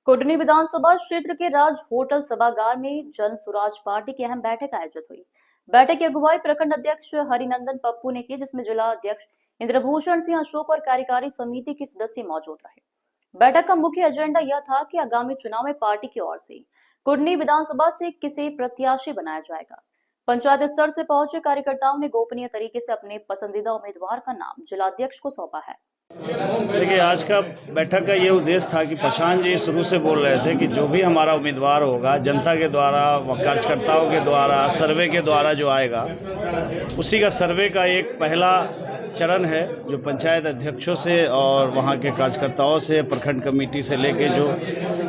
कुडनी विधानसभा क्षेत्र के राज होटल सभागार में जन स्वराज पार्टी की अहम बैठक आयोजित हुई। बैठक की अगुवाई प्रखंड अध्यक्ष हरिनंदन पप्पू ने की, जिसमें जिला अध्यक्ष इंद्रभूषण सिंह अशोक और कार्यकारी समिति के सदस्य मौजूद रहे। बैठक का मुख्य एजेंडा यह था कि आगामी चुनाव में पार्टी की ओर से कुडनी विधानसभा से किसे प्रत्याशी बनाया जाएगा। पंचायत स्तर से पहुंचे कार्यकर्ताओं ने गोपनीय तरीके से अपने पसंदीदा उम्मीदवार का नाम जिलाध्यक्ष को सौंपा है। देखिए, आज का बैठक का ये उद्देश्य था कि प्रशांत जी शुरू से बोल रहे थे कि जो भी हमारा उम्मीदवार होगा जनता के द्वारा, कार्यकर्ताओं के द्वारा, सर्वे के द्वारा जो आएगा, उसी का सर्वे का एक पहला चरण है जो पंचायत अध्यक्षों से और वहाँ के कार्यकर्ताओं से, प्रखंड कमेटी से लेके जो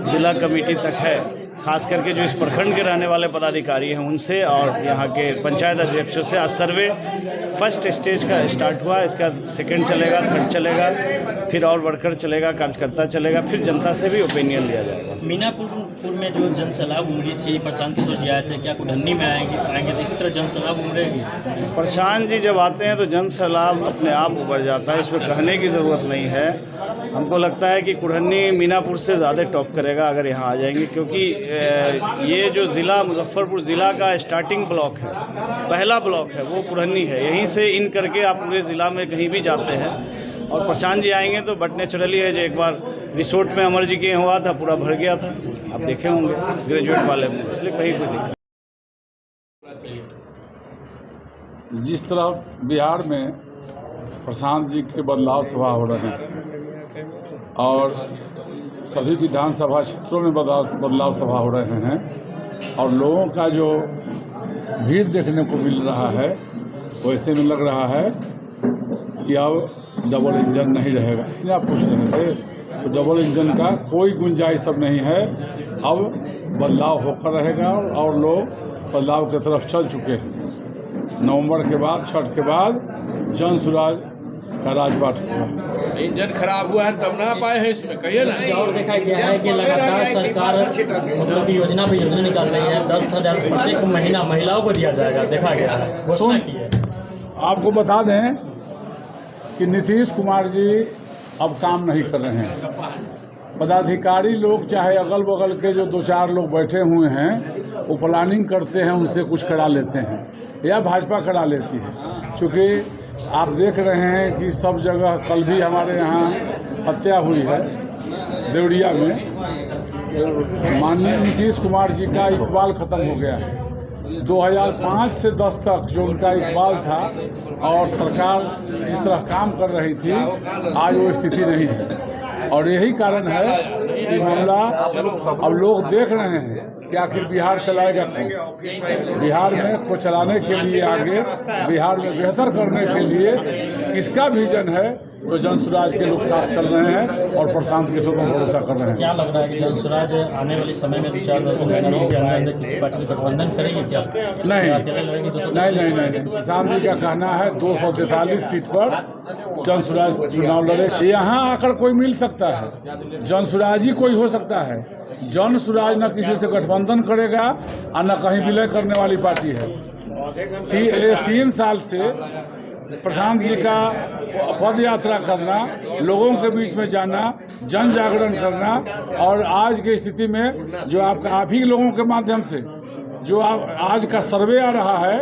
ज़िला कमेटी तक है, खास करके जो इस प्रखंड के रहने वाले पदाधिकारी हैं उनसे और यहाँ के पंचायत अध्यक्षों से आज सर्वे फर्स्ट स्टेज का स्टार्ट हुआ। इसका सेकंड चलेगा, थर्ड चलेगा, फिर और वर्कर चलेगा, कार्यकर्ता चलेगा, फिर जनता से भी ओपिनियन लिया जाएगा। मीनापुर में जो जनसलाह उमड़ी थी, प्रशांत किशोर जी आए थे, क्या कुडनी में आएंगे तो इस तरह जनसलाह उमड़ेगी? प्रशांत जी जब आते हैं तो जनसलाह अपने आप उभर जाता है, इसमें कहने की ज़रूरत नहीं है। हमको लगता है कि कुडनी मीनापुर से ज़्यादा टॉप करेगा अगर यहाँ आ जाएंगे, क्योंकि ये जो ज़िला मुजफ्फरपुर ज़िला का स्टार्टिंग ब्लॉक है, पहला ब्लॉक है वो कुडनी है। यहीं से इन करके आप पूरे ज़िला में कहीं भी जाते हैं और प्रशांत जी आएंगे तो बट नेचुरली है। जो एक बार रिसोर्ट में अमर जी के हुआ था, पूरा भर गया था, आप देखे होंगे ग्रेजुएट वाले में, इसलिए कहीं कोई दिक्कत। जिस तरह बिहार में प्रशांत जी के बदलाव सभा हो रहे हैं और सभी विधानसभा क्षेत्रों में बदलाव सभा हो रहे हैं और लोगों का जो भीड़ देखने को मिल रहा है, वैसे में लग रहा है कि अब डबल इंजन नहीं रहेगा। इसलिए आप पूछ रहे थे, तो डबल इंजन का कोई गुंजाइश अब नहीं है। अब बदलाव होकर रहेगा और लोग बदलाव की तरफ चल चुके हैं। नवंबर के बाद, छठ के बाद जन स्वराज का राजपाट होगा। इंजन खराब हुआ है तब ना पाए हैं, इसमें कहिए ना। और देखा गया है कि लगातार सरकार योजना पे योजना निकाल रही है। 10,000 प्रत्येक महीना महिलाओं को दिया जाएगा, देखा गया है, घोषणा की है। आपको बता दें कि नीतीश कुमार जी अब काम नहीं कर रहे हैं। पदाधिकारी लोग, चाहे अगल बगल के जो 2-4 लोग बैठे हुए हैं, वो प्लानिंग करते हैं, उनसे कुछ करा लेते हैं या भाजपा करा लेती है। चूँकि आप देख रहे हैं कि सब जगह, कल भी हमारे यहाँ हत्या हुई है देवरिया में। माननीय नीतीश कुमार जी का इकबाल ख़त्म हो गया है। 2005 से 10 तक जो उनका इकबाल था और सरकार जिस तरह काम कर रही थी, आज वो स्थिति नहीं है। और यही कारण है कि मामला अब लोग देख रहे हैं कि आखिर बिहार चलाएगा कौन। बिहार में को चलाने के लिए, आगे बिहार में बेहतर करने के लिए किसका विजन है, तो जन स्वराज के लोग साथ चल रहे हैं और प्रशांत किशोर को भरोसा कर रहे हैं। क्या लग रहा है कि जन स्वराज आने वाले समय में 2-4 वर्षों के अंदर किसी पार्टी से गठबंधन करेगी क्या? नहीं। प्रशांत जी का कहना है 243 सीट पर जन स्वराज चुनाव लड़े। यहाँ आकर कोई मिल सकता है, जन स्वराज ही कोई हो सकता है। जन स्वराज न किसी से गठबंधन करेगा और न कहीं विलय करने वाली पार्टी है। 3 साल से प्रशांत जी का पद यात्रा करना, लोगों के बीच में जाना, जन जागरण करना, और आज की स्थिति में जो आप ही लोगों के माध्यम से जो आज का सर्वे आ रहा है,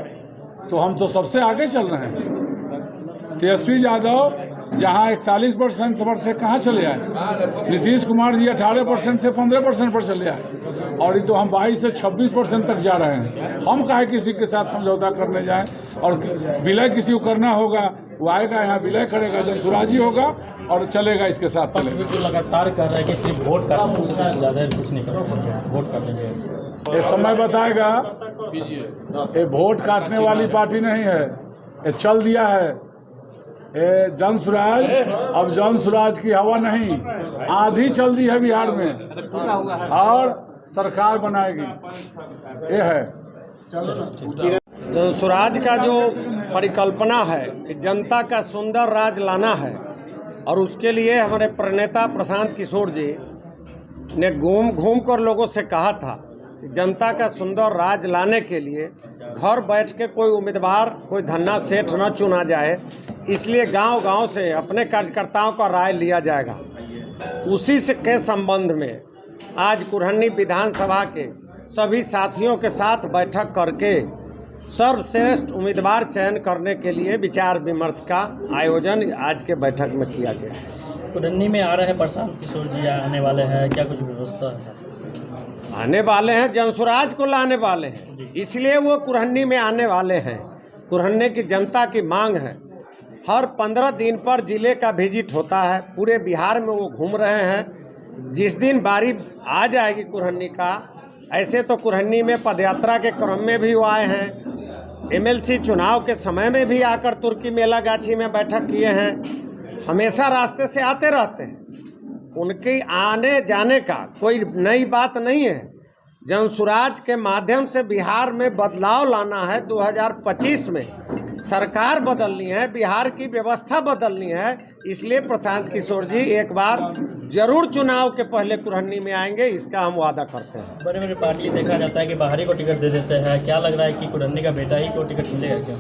तो हम तो सबसे आगे चल रहे हैं। तेजस्वी यादव जहां 41% पर थे, कहाँ चले आए? नीतीश कुमार जी 18% थे, 15% पर चले आए। और ये तो हम 22 से 26% तक जा रहे हैं। हम काहे किसी के साथ समझौता करने जाएं? और विलय किसी को करना होगा, वो आएगा यहाँ विलय करेगा, जन स्वराज ही होगा और चलेगा, इसके साथ चलेगा। तो लगातार कर रहा है कि सिर्फ वोट काटने से ज़्यादा कुछ नहीं करेंगे, वोट काटेंगे। ये समय बताएगा। ये वोट काटने वाली पार्टी नहीं है, ये चल दिया है जन स्वराज। अब जन स्वराज की हवा नहीं, आधी चल दी है बिहार में और सरकार बनाएगी, ये है। जन स्वराज का जो परिकल्पना है कि जनता का सुंदर राज लाना है, और उसके लिए हमारे प्रणेता प्रशांत किशोर जी ने घूम कर लोगों से कहा था कि जनता का सुंदर राज लाने के लिए घर बैठ के कोई उम्मीदवार, कोई धन्ना सेठ न चुना जाए, इसलिए गांव-गांव से अपने कार्यकर्ताओं का राय लिया जाएगा। उसी से के संबंध में आज कुरहनी विधानसभा के सभी साथियों के साथ बैठक करके सर्वश्रेष्ठ उम्मीदवार चयन करने के लिए विचार विमर्श का आयोजन आज के बैठक में किया गया है। कुरन्नी में आ रहे हैं प्रशांत किशोर जी, आने वाले हैं, क्या कुछ व्यवस्था है? आने वाले हैं, जनसुराज को लाने वाले हैं, इसलिए वो कुरहनी में आने वाले हैं। कुरहनी की जनता की मांग है, हर 15 दिन पर जिले का विजिट होता है, पूरे बिहार में वो घूम रहे हैं। जिस दिन बारी आ जाएगी कुरहनी का, ऐसे तो कुरहनी में पदयात्रा के क्रम में भी वो आए हैं, एमएलसी चुनाव के समय में भी आकर तुर्की मेला गाछी में बैठक किए हैं, हमेशा रास्ते से आते रहते हैं। उनके आने जाने का कोई नई बात नहीं है। जनसुराज के माध्यम से बिहार में बदलाव लाना है, 2025 में सरकार बदलनी है, बिहार की व्यवस्था बदलनी है, इसलिए प्रशांत किशोर जी एक बार जरूर चुनाव के पहले कुरहनी में आएंगे, इसका हम वादा करते हैं। बड़े बड़े पार्टी देखा जाता है कि बाहरी को टिकट दे देते हैं, क्या लग रहा है कि कुरन्नी का बेटा ही को टिकट मिलेगा क्या?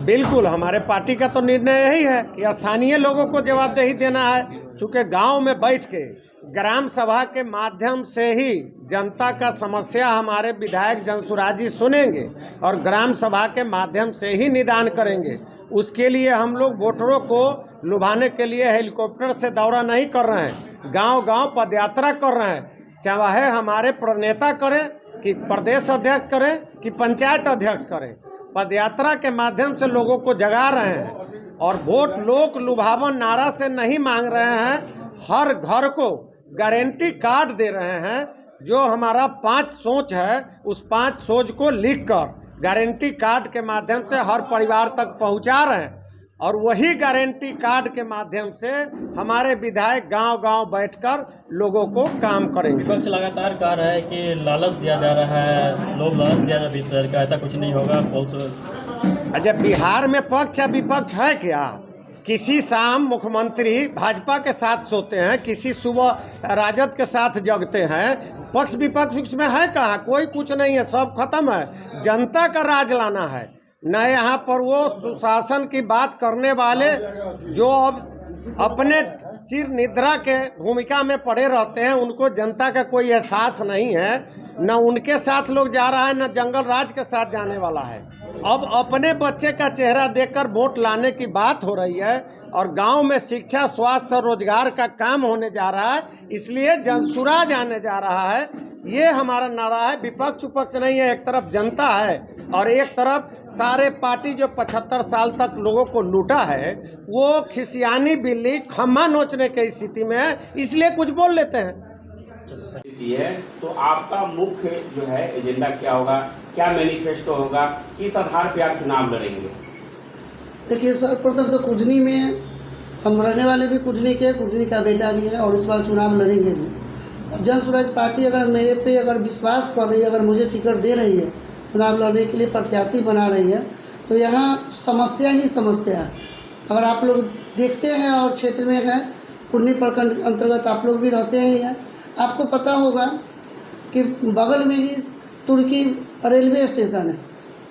बिल्कुल, हमारे पार्टी का तो निर्णय यही है कि स्थानीय लोगों को जवाबदेही देना है। चूँकि गांव में बैठ के ग्राम सभा के माध्यम से ही जनता का समस्या हमारे विधायक जनसुराज जी सुनेंगे और ग्राम सभा के माध्यम से ही निदान करेंगे। उसके लिए हम लोग वोटरों को लुभाने के लिए हेलीकॉप्टर से दौरा नहीं कर रहे हैं, गांव-गांव पदयात्रा कर रहे हैं। चाहे हमारे प्रणेता करें कि प्रदेश अध्यक्ष करें कि पंचायत अध्यक्ष करें, पदयात्रा के माध्यम से लोगों को जगा रहे हैं और वोट लोक लुभावन नारा से नहीं मांग रहे हैं, हर घर को गारंटी कार्ड दे रहे हैं। जो हमारा 5 सोच है, उस 5 सोच को लिखकर गारंटी कार्ड के माध्यम से हर परिवार तक पहुंचा रहे हैं और वही गारंटी कार्ड के माध्यम से हमारे विधायक गांव-गांव बैठकर लोगों को काम करेंगे। विपक्ष लगातार कह रहा है कि लालच दिया जा रहा है, लोग लालच दिया जा रहा है सर का, ऐसा कुछ नहीं होगा। अच्छा, बिहार में पक्ष या विपक्ष है क्या? किसी शाम मुख्यमंत्री भाजपा के साथ सोते हैं, किसी सुबह राजद के साथ जगते हैं। पक्ष विपक्ष उसमें है कहाँ? कोई कुछ नहीं है, सब खत्म है। जनता का राज लाना है, न यहाँ पर वो सुशासन की बात करने वाले जो अब अपने चिर निद्रा के भूमिका में पड़े रहते हैं, उनको जनता का कोई एहसास नहीं है। न उनके साथ लोग जा रहा है, न जंगल राज के साथ जाने वाला है। अब अपने बच्चे का चेहरा देखकर वोट लाने की बात हो रही है और गांव में शिक्षा, स्वास्थ्य और रोजगार का काम होने जा रहा है, इसलिए जनसुराज आने जा रहा है। ये हमारा नारा है, विपक्ष उपक्ष नहीं है। एक तरफ जनता है और एक तरफ सारे पार्टी जो 75 साल तक लोगों को लूटा है, वो खिसियानी बिल्ली खम्मा नोचने की स्थिति में है, इसलिए कुछ बोल लेते हैं। है तो आपका मुख्य जो है एजेंडा क्या होगा, क्या मैनिफेस्टो होगा, किस आधार पे आप चुनाव लड़ेंगे? देखिए, सर्वप्रथम तो कुजनी में हम रहने वाले भी कुजनी के, कुजनी का बेटा भी है और इस बार चुनाव लड़ेंगे भी। और जनसुराज पार्टी अगर मेरे पे अगर विश्वास कर रही है, अगर मुझे टिकट दे रही है, चुनाव लड़ने के लिए प्रत्याशी बना रही है, तो यहाँ समस्या ही समस्या है। अगर आप लोग देखते हैं और क्षेत्र में है, कुन्नी प्रखंड अंतर्गत आप लोग भी रहते हैं, आपको पता होगा कि बगल में ही तुर्की रेलवे स्टेशन है।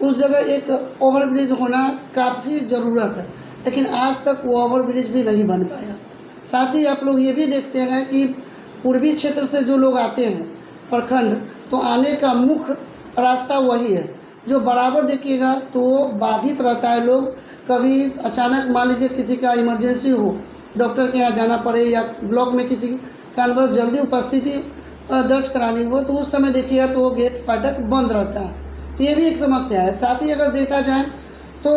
उस जगह एक ओवरब्रिज होना काफ़ी ज़रूरत है, लेकिन आज तक वो ओवरब्रिज भी नहीं बन पाया। साथ ही आप लोग ये भी देखते हैं कि पूर्वी क्षेत्र से जो लोग आते हैं प्रखंड, तो आने का मुख्य रास्ता वही है जो बराबर देखिएगा तो बाधित रहता है। लोग कभी अचानक मान लीजिए किसी का इमरजेंसी हो, डॉक्टर के यहाँ जाना पड़े या ब्लॉक में किसी कारणवश जल्दी उपस्थिति दर्ज करानी हो, तो उस समय देखिएगा तो वो गेट फाटक बंद रहता है। तो ये भी एक समस्या है। साथ ही अगर देखा जाए तो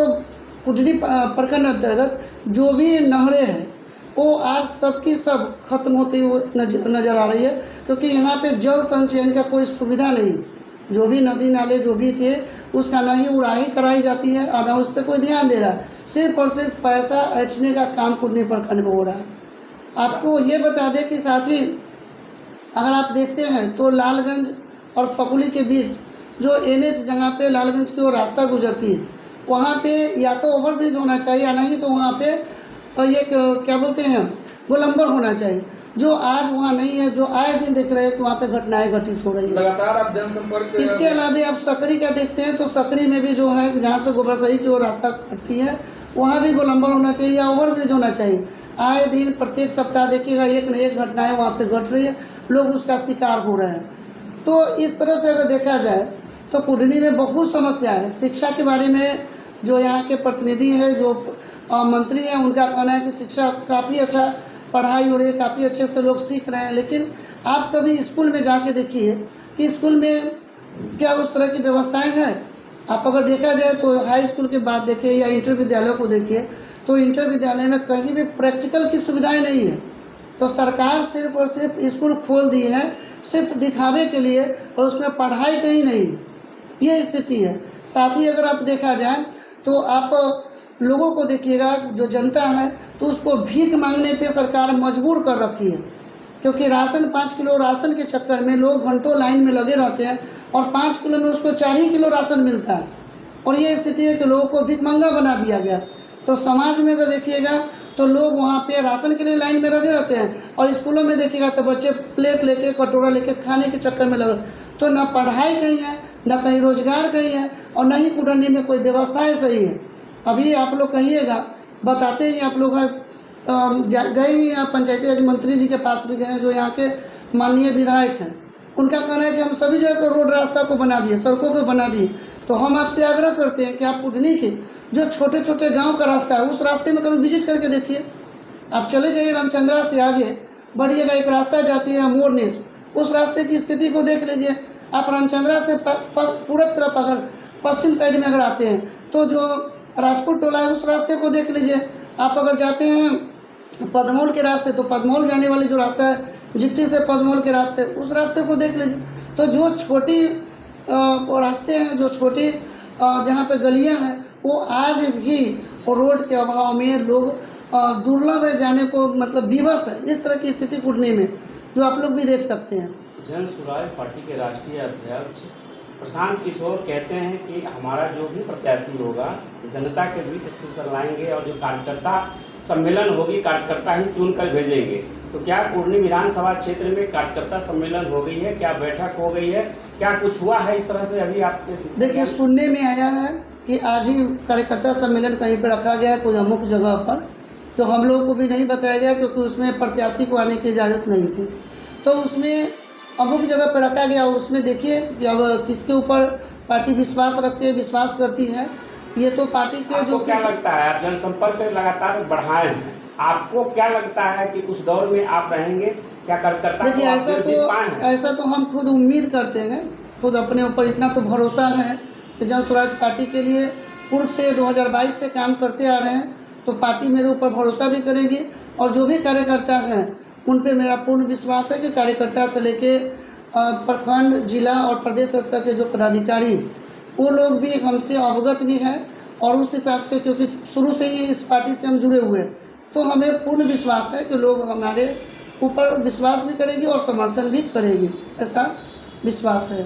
कुटनी प्रखंड अंतर्गत जो भी नहरें हैं वो आज सबकी सब खत्म होती हुई नजर आ रही है, क्योंकि यहाँ पे जल संचयन का कोई सुविधा नहीं। जो भी नदी नाले जो भी थे उसका ना ही उड़ाही कराई जाती है और ना उस पर कोई ध्यान दे रहा है। सिर्फ और सिर्फ पैसा ऐंठने का काम कुटनी प्रखंड में हो रहा है। आपको ये बता दें कि साथ ही अगर आप देखते हैं तो लालगंज और फकुली के बीच जो NH जहाँ पे लालगंज की ओर रास्ता गुजरती है, वहाँ पे या तो ओवरब्रिज होना चाहिए या नहीं तो वहाँ पे ये क्या बोलते हैं गोलंबर होना चाहिए, जो आज वहाँ नहीं है। जो आए दिन देख रहे हैं कि वहाँ पे घटनाएं घटित हो रही है। लगातार आप जनसंपर्क। इसके अलावा आप सकरी का देखते हैं तो सकरी में भी जो है जहाँ से गोबरसही की ओर रास्ता कटती है वहाँ भी गोलंबर होना चाहिए या ओवरब्रिज होना चाहिए। आए दिन प्रत्येक सप्ताह देखिएगा एक न एक घटनाएं वहाँ पे घट रही है। लोग उसका शिकार हो रहे हैं। तो इस तरह से अगर देखा जाए तो कुढ़नी में बहुत समस्या है। शिक्षा के बारे में जो यहाँ के प्रतिनिधि हैं, जो मंत्री हैं, उनका कहना है कि शिक्षा काफ़ी अच्छा पढ़ाई हो रही है, काफ़ी अच्छे से लोग सीख रहे हैं। लेकिन आप कभी स्कूल में जाके देखिए कि स्कूल में क्या उस तरह की व्यवस्थाएं हैं। आप अगर देखा जाए तो हाई स्कूल की बात देखिए या इंटर विद्यालयों को देखिए तो इंटर विद्यालय में कहीं भी प्रैक्टिकल की सुविधाएं नहीं है। तो सरकार सिर्फ और सिर्फ स्कूल खोल दी है सिर्फ दिखावे के लिए, और उसमें पढ़ाई कहीं नहीं है। ये स्थिति है। साथ ही अगर आप देखा जाए तो आप लोगों को देखिएगा, जो जनता है तो उसको भीख मांगने पे सरकार मजबूर कर रखी है, क्योंकि राशन 5 किलो राशन के चक्कर में लोग घंटों लाइन में लगे रहते हैं और 5 किलो में उसको 4 ही किलो राशन मिलता है। और ये स्थिति है कि लोगों को भिखमंगा बना दिया गया। तो समाज में अगर देखिएगा तो लोग वहाँ पे राशन के लिए लाइन में लगे रहते हैं, और स्कूलों में देखिएगा तो बच्चे प्लेट लेके कटोरा लेके खाने के चक्कर में लगे। तो न पढ़ाई कहीं है, न कहीं रोजगार कहीं है, और न ही कुढ़नी में कोई व्यवस्थाएँ सही है। अभी आप लोग कहिएगा, बताते ही आप लोग गए ही यहाँ पंचायती राज मंत्री जी के पास भी गए, जो यहाँ के माननीय विधायक हैं। उनका कहना है कि हम सभी जगह को रोड रास्ता को बना दिए, सड़कों को बना दिए। तो हम आपसे आग्रह करते हैं कि आप कुढ़नी के जो छोटे छोटे गांव का रास्ता है उस रास्ते में कभी विजिट करके देखिए। आप चले जाइए रामचंद्रा से आगे बढ़िएगा, एक रास्ता जाती है मोरनेस, उस रास्ते की स्थिति को देख लीजिए। आप रामचंद्रा से पूरब तरफ अगर पश्चिम साइड में अगर आते हैं तो जो राजपूत टोला है उस रास्ते को देख लीजिए। आप अगर जाते हैं पदमोल के रास्ते तो पदमोल जाने वाली जो रास्ता है जिट्टी से पदमोल के रास्ते, उस रास्ते को देख लीजिए। तो जो छोटी रास्ते हैं, जो छोटी जहाँ पे गलियाँ हैं, वो आज भी रोड के अभाव में लोग दुर्लभ है जाने को, मतलब विवश है। इस तरह की स्थिति कुढ़नी में जो आप लोग भी देख सकते हैं। जन स्वराज पार्टी के राष्ट्रीय अध्यक्ष प्रशांत किशोर कहते हैं कि हमारा जो भी प्रत्याशी होगा जनता के बीच अक्सर लाएंगे, और जो कार्यकर्ता सम्मेलन होगी कार्यकर्ता ही चुन कर भेजेंगे। तो क्या कुढ़नी विधानसभा क्षेत्र में कार्यकर्ता सम्मेलन हो गई है, क्या बैठक हो गई है, क्या कुछ हुआ है इस तरह से? अभी आप देखिए, सुनने में आया है कि आज ही कार्यकर्ता सम्मेलन कहीं पर रखा गया है कोई अमुक जगह पर, तो हम लोगों को भी नहीं बताया गया क्योंकि उसमें प्रत्याशी को आने की इजाज़त नहीं थी। तो उसमें अमुक जगह पर रखा गया, उसमें देखिए कि अब किसके ऊपर पार्टी विश्वास रखती है, विश्वास करती है। ये तो पार्टी के जो क्या लगता है, आप जनसंपर्क लगातार बढ़ाए हैं, आपको क्या लगता है कि उस दौर में आप रहेंगे, क्या कार्यकर्ता? देखिए, ऐसा तो हम खुद उम्मीद करते हैं, खुद अपने ऊपर इतना तो भरोसा है कि जन स्वराज पार्टी के लिए पूर्व से 2022 से काम करते आ रहे हैं, तो पार्टी मेरे ऊपर भरोसा भी करेगी। और जो भी कार्यकर्ता हैं उन पे मेरा पूर्ण विश्वास है कि कार्यकर्ता से लेके प्रखंड, जिला और प्रदेश स्तर के जो पदाधिकारी वो लोग भी हमसे अवगत भी हैं, और उस हिसाब से क्योंकि शुरू से ही इस पार्टी से हम जुड़े हुए हैं, तो हमें पूर्ण विश्वास है कि लोग हमारे ऊपर विश्वास भी करेंगे और समर्थन भी करेंगे, ऐसा विश्वास है।